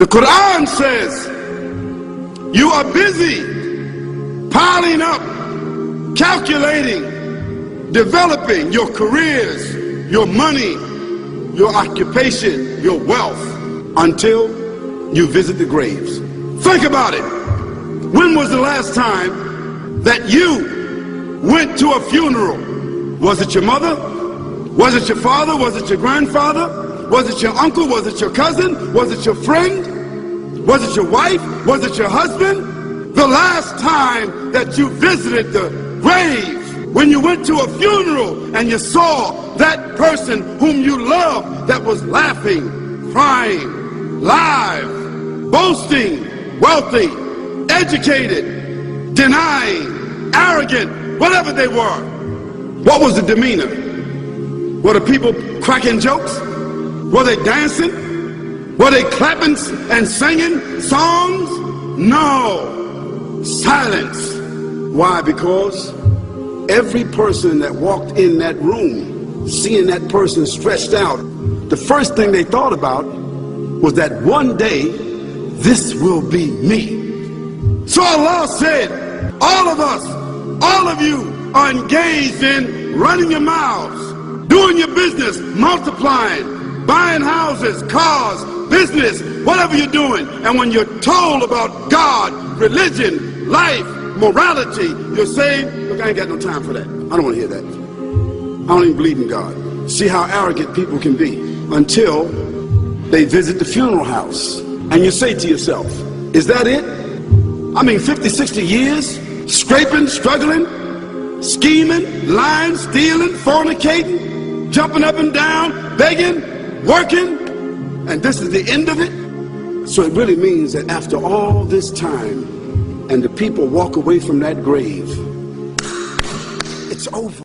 The Quran says you are busy piling up, calculating, developing your careers, your money, your occupation, your wealth until you visit the graves. Think about it. When was the last time that you went to a funeral? Was it your mother? Was it your father? Was it your grandfather? Was it your uncle? Was it your cousin? Was it your friend? Was it your wife? Was it your husband? The last time that you visited the grave, when you went to a funeral and you saw that person whom you loved that was laughing, crying, live, boasting, wealthy, educated, denying, arrogant, whatever they were. What was the demeanor? Were the people cracking jokes? Were they dancing? Were they clapping and singing songs? No. Silence. Why? Because every person that walked in that room, seeing that person stretched out, the first thing they thought about was that one day, this will be me. So Allah said, all of us, all of you are engaged in running your mouths, doing your business, multiplying, buying houses, cars, business, whatever you're doing. And when you're told about God, religion, life, morality, you're saying, look, I ain't got no time for that. I don't want to hear that. I don't even believe in God. See how arrogant people can be until they visit the funeral house. And you say to yourself, is that it? I mean, 50, 60 years, scraping, struggling, scheming, lying, stealing, fornicating, jumping up and down, begging, working, and this is the end of it? So it really means that after all this time and the people walk away from that grave, it's over.